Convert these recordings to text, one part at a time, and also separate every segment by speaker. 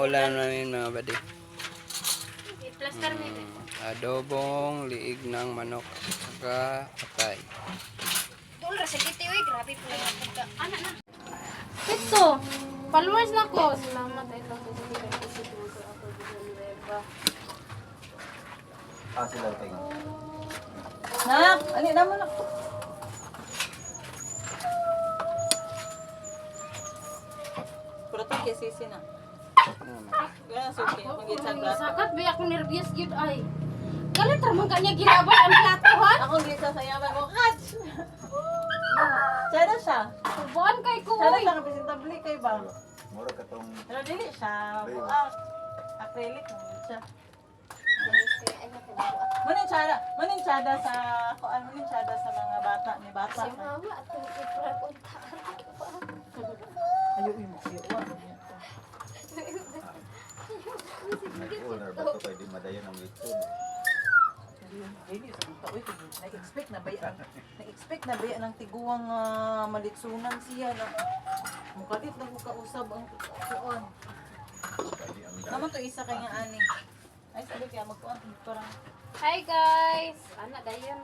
Speaker 1: ulam namin mga buddy.
Speaker 2: Plaster mo.
Speaker 1: Adobong liig ng manok saka patay.
Speaker 2: Dula sa kiti oy, grabe po yung pagka. Ana na. Ito. Followers na ko. Salamat ito sa
Speaker 3: Sila tayo. Nak, ano naman nak? Pero ito kasi na. Kaya suki, akong gitsan plato.
Speaker 2: Sakat ba akong nervyos gyud ay. Galit ramang kanya ginabay ang plato ha.
Speaker 3: Akong gitsan sa yaman ko, catch! Sada siya.
Speaker 2: Buwan kay ko.
Speaker 3: Sada
Speaker 2: Oy.
Speaker 3: siya kapresentable kay ba?
Speaker 4: Mura ka tong
Speaker 3: Pero dili siya. Acrylic mo siya. Munin tsada sa kuan, munin tsada sa mga bata ni bata.
Speaker 2: Si mama at iprapunta.
Speaker 3: Ayo mo, ayo wa.
Speaker 4: owner ba to kay di madayon ang litson.
Speaker 3: Dili sa kita oy, na-expect na ba ang tiguang malitsunan siya na. Mukalit na ko kausab ang kuan. Naman to isa kay nga ani. Ay sabi kaya magkuan parang
Speaker 2: Hi guys. Ana dayon.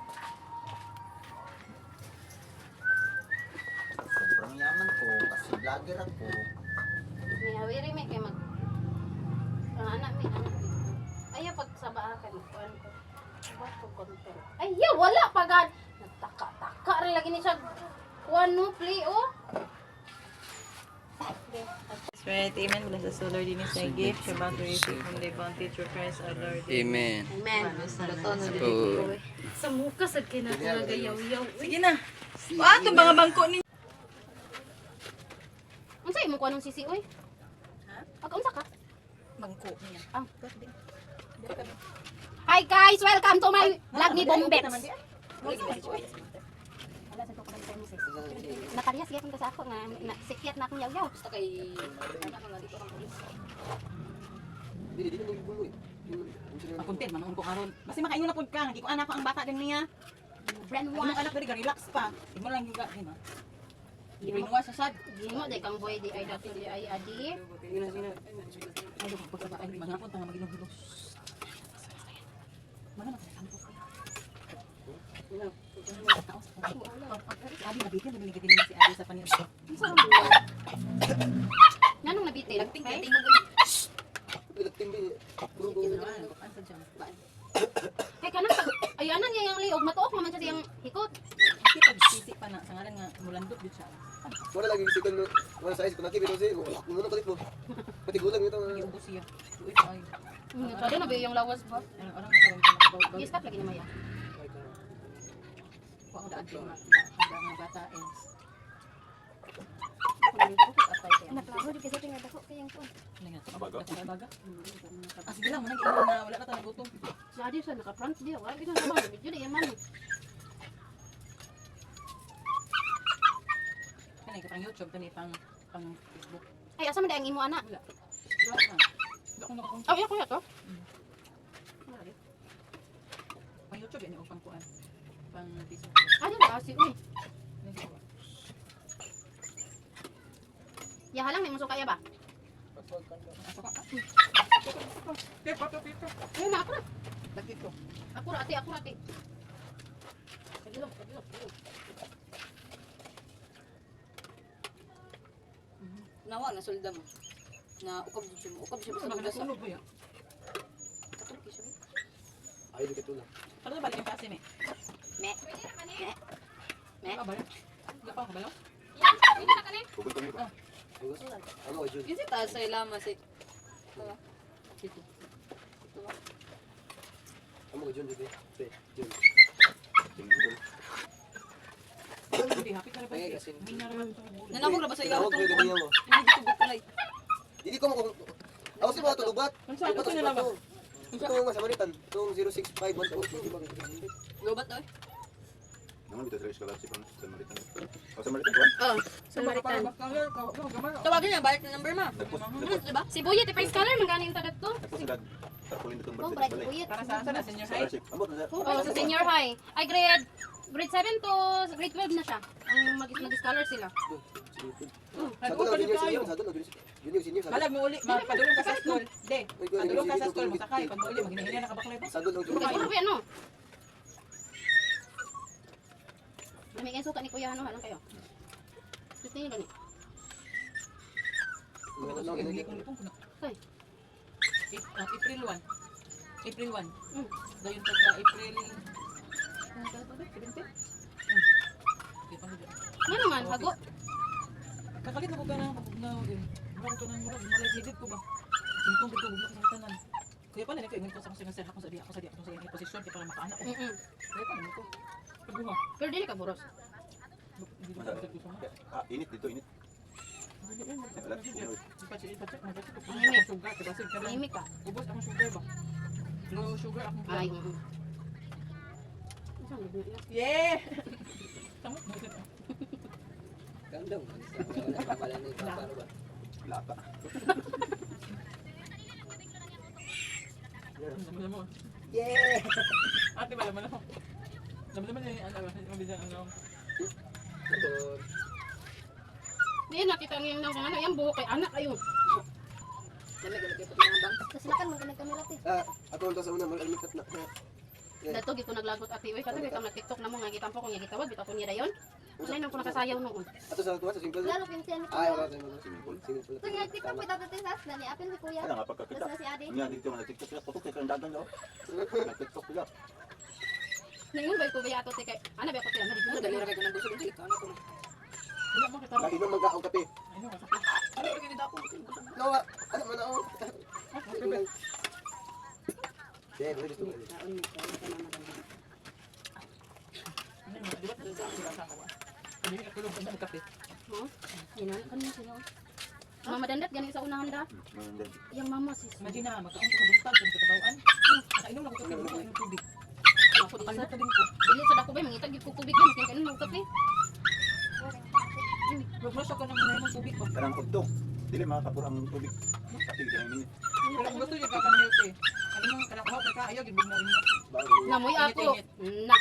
Speaker 4: Sobrang yaman ko kasi vlogger ako.
Speaker 2: May awiri may kay mag ang anak mi anak mi. Ayaw pag sa baakan kuan ko. What to content. Ay ya wala pagad. Nagtaka-taka rin lagi ni siya. Kuan no play oh. Okay.
Speaker 3: Right, amen. Mula sa solar din sa gift. Siya ba to receive from the bounty through Christ our Lord.
Speaker 1: Amen.
Speaker 2: Amen. Luto na
Speaker 1: So,
Speaker 2: sa muka sad kay na gayaw-yaw.
Speaker 3: Sige na. Ah, itong mga bangko ni.
Speaker 2: Unsa imo kuan ng sisi oy?
Speaker 3: Ha?
Speaker 2: Unsa ka?
Speaker 3: Bangko niya.
Speaker 2: Ah. Hi guys, welcome to my vlog ni Bombets. Nakariyas gyapon ka sa ako nga sikyat na akong yaw-yaw. Basta kay
Speaker 3: Makuntin man ko karon. Kasi makaingon na pud ka, hindi ko anak ko ang bata din niya.
Speaker 2: brand
Speaker 3: Ano
Speaker 2: wash.
Speaker 3: anak ko relax pa. Imo lang yung gani ma. I-brainwash sa sad.
Speaker 2: Gimo day kang boy di ay dati di ay adi.
Speaker 3: Ay, pag sa bahay, manapon tanga maginugulo. Mana na tampok. Abi nabitin na binigay din si Abi sa panin.
Speaker 2: Nanong nabitin?
Speaker 3: Tingting mo
Speaker 2: Kay kanang ay anan niya yung liog matuok naman siya siyang hikot.
Speaker 3: Kita sisi pa na sa ngalan nga mulandot gid siya.
Speaker 5: Wala lagi sikon mo. Wala sa ice ko nakibito si. Nuno kalit mo. Pati gulang ito.
Speaker 3: Giubos siya. Uy ay.
Speaker 2: Sada na ba yung lawas ba?
Speaker 3: Ano orang karon ka about.
Speaker 2: Yes, lagi na maya.
Speaker 3: Ko ang daan mga bata is.
Speaker 2: Naklaro di kasi tinga dako kayang ko.
Speaker 3: Baga. Ah, sige lang, manang iwan na wala na tayo gutom.
Speaker 2: Si Adi sa naka-front dia, wala kita sa mga video di yaman.
Speaker 3: Kanay ka pang YouTube, kanay pang Facebook.
Speaker 2: Ay asa man ang imo ana?
Speaker 3: Wala. Wala na. Wala ko nakakong.
Speaker 2: Ay ako to.
Speaker 3: Pang YouTube yan yung pang kuan. Pang Facebook.
Speaker 2: Ano ba si uy? Ya halang may musuh kaya ba? Ay na ako na.
Speaker 3: Lagi ko.
Speaker 2: Ako rati. Kadilog.
Speaker 6: Nawa na solda mo. Na ukab jud mo. Ukab siya
Speaker 3: Ano
Speaker 6: sa
Speaker 3: ba
Speaker 6: lugar sa.
Speaker 3: nasunog ba yan?
Speaker 6: Katulog siya.
Speaker 5: Ay, di ka lang.
Speaker 3: Ano ba balik yung kasi me?
Speaker 6: Me.
Speaker 3: Ano ba yan? Wala pa ako ba yun?
Speaker 5: Google ko nito. Ano ay Jun?
Speaker 6: Kasi taas sa ilama si. Dito.
Speaker 5: Amo ko Jun dito. Jun.
Speaker 3: Hindi, happy ka na ba?
Speaker 5: Ay, kasi
Speaker 3: Hindi na naman ito.
Speaker 6: Nanamog na ba sa ilaw
Speaker 5: Tawag ko
Speaker 6: tong
Speaker 5: ganyan mo.
Speaker 6: Hindi tugot kulay.
Speaker 5: Dili ko mo ako si mga tulubat.
Speaker 3: Ang saan ko nila ba?
Speaker 5: Ito nga sa Maritan. Itong 06512. Di ba?
Speaker 6: Lobat daw.
Speaker 4: Naman dito sa scholarship ang San Maritan. O San Maritan ko?
Speaker 6: Oh,
Speaker 3: Sa Maritan.
Speaker 6: tawagin niya balik na number mo. Diba?
Speaker 2: Si Buyet ipay scholar man ganing tagat to.
Speaker 4: Tapos sila tarpulin itong
Speaker 2: Oh,
Speaker 4: birthday
Speaker 2: bright
Speaker 4: balay.
Speaker 2: Buyet.
Speaker 3: Para sa senior high?
Speaker 4: Scholarship. Amo na.
Speaker 2: Oh, sa senior high. Ay grade 7 to grade 12 na siya. Ang mag-scholar sila.
Speaker 5: Sado lang, junior, senior. Sado lang, junior, senior. Sado.
Speaker 3: Balag mo uli, padulong ka sa school. De, padulong ka sa school, masakay. Pag uli, maghinahinay na kabaklay pa.
Speaker 5: Sado lang, junior.
Speaker 2: Kasi ano, ano? May kayo suka ni Kuya, ano, halang kayo. Gusto niyo gani?
Speaker 3: Hindi ko nitong kuna.
Speaker 2: Ay.
Speaker 3: April 1. April 1. Dayon to April. Ano ba ito? 17?
Speaker 2: Ano man, hago?
Speaker 3: Kakalit na ko ka na. Murag ko na, malay higit ko ba? Sintong dito, bugla ko sa tanan. Kaya pala, nagkaingan ko sa mga sir, ako sa di, ako sa yung posisyon, kaya pala makaanak ko. Kaya pala, nito. Pagbuha.
Speaker 2: Pero di ka boros.
Speaker 3: Hindi ko na gusto mo.
Speaker 4: Init dito, init.
Speaker 2: Tahimik ka.
Speaker 3: Ubos akong sugar ba? Low sugar akong
Speaker 2: Ay,
Speaker 3: Yeah!
Speaker 1: Gandang. Wala pala ni Papa ba?
Speaker 4: Lata.
Speaker 3: Yeah! Ate ba naman ako? Naman yung mabigyan ano.
Speaker 1: Sabon.
Speaker 2: di nakita niyo yung ano, yung buhok kay anak kayo.
Speaker 6: Dami galag kayo pati mga bang.
Speaker 2: Kasi nakan mo kamera ti.
Speaker 5: Ako ang sa una, mag-almikat na.
Speaker 2: Dato gi ko naglagot ati, oy kato ka nag-TikTok na mo nga gitampo ko nga gitawag bitaw ko niya dayon. Unay nang ko nakasayaw noon.
Speaker 5: Ato sa tuwa, sa simple.
Speaker 7: Lalo pinsiyan ni
Speaker 5: Ay,
Speaker 7: Kuya.
Speaker 5: wala sa mga simple. Simple.
Speaker 7: So, nag-tiktok po dapat sa sas, dali apin si Kuya.
Speaker 4: Kaya nga pagkakita.
Speaker 7: Tapos na si Ade.
Speaker 4: Nga dito nga nag-tiktok sila. Tutok kaya dagang daw. Nag-tiktok sila.
Speaker 2: Ningon ba ko ba ato ti kay ana ba ko ti ana
Speaker 6: Ano dali ra kay kunang gusto dito ikaw na ko.
Speaker 3: Wala mo kita.
Speaker 5: Lagi nang magkaong kape.
Speaker 3: Ay no, masakit. Ano ba kinita ko?
Speaker 5: Nawa, ano man ako. Yeah, pwede gusto ko.
Speaker 6: Kaon mo ka na maganda.
Speaker 3: Ano mo, di ba sila sama ko? Hindi ka tulog sa kape.
Speaker 2: mo. Inan kanino sino. Mama dandat gani sa unahan da. Yang mama sis.
Speaker 3: Imagine na, magkaon ko sa buntag, sa katabawaan. Nakainom lang ko kape, magkaon ng tubig.
Speaker 2: Ako di
Speaker 3: Kalma
Speaker 2: pasat.
Speaker 3: ka din ko.
Speaker 2: Dili sa dako ba mangitag gid ko tubig yan kay kanin mo kape.
Speaker 3: Mag-flush ako ng mga tubig ko.
Speaker 4: Karang udtok. Dili makakapurang tubig. Kasi ka ng minute.
Speaker 3: Pero kung gusto niyo ka health eh. Ano mo, kalakaw ka ayaw, gibig mo rin.
Speaker 2: Namoy ako. Na.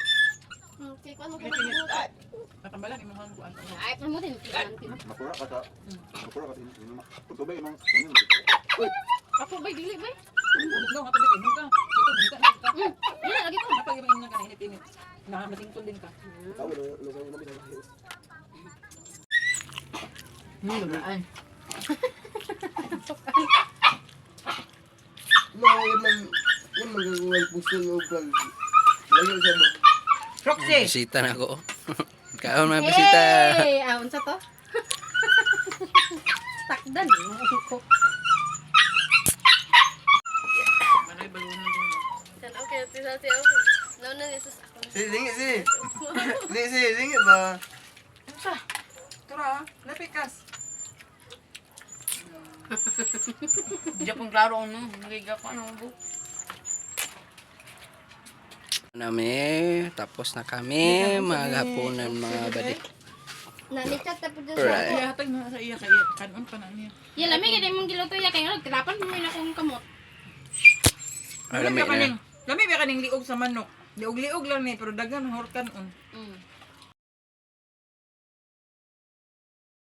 Speaker 7: Okay, kung ano ko
Speaker 3: Init-init. Natambalan, imong mga kuan.
Speaker 2: Ay, mo din kinan ti.
Speaker 4: Makura ka sa... Makura ka sa inyo. Tubig imong...
Speaker 2: Ako bay dili bay.
Speaker 3: No, nga tubig, inom ka. Ito, bisa na ka.
Speaker 2: Dili lagi ko.
Speaker 3: Kapag inom ka na init-init. Nakamasingtol din ka.
Speaker 5: Ako na sa una bisa.
Speaker 3: Lumaan.
Speaker 5: No, yan magagawa puso no pag layo sa mo.
Speaker 3: Proxy!
Speaker 1: Bisita na ako. Kaon mga bisita.
Speaker 2: Hey, unsa to? Takdan ko.
Speaker 3: Manay balunan din.
Speaker 7: San okay, tisa siya ako. Nauna ni sus ako.
Speaker 5: Sige ba?
Speaker 3: Tara, napikas. Hindi pong klaro ano. Nagiga ko ano bu.
Speaker 1: Tapos na kami, mga hapunan mga badi.
Speaker 7: Nanichat ta po dyan
Speaker 1: Alright.
Speaker 3: Iya, hatag na sa iya kaya. Kanon pa na niya.
Speaker 2: Ya lami gid mong giluto ya kay nagtrapan mo na kong kamot.
Speaker 1: Alam mo na.
Speaker 3: Lami ba kaning liog sa manok? Liog-liog lang ni pero dagan horkan on.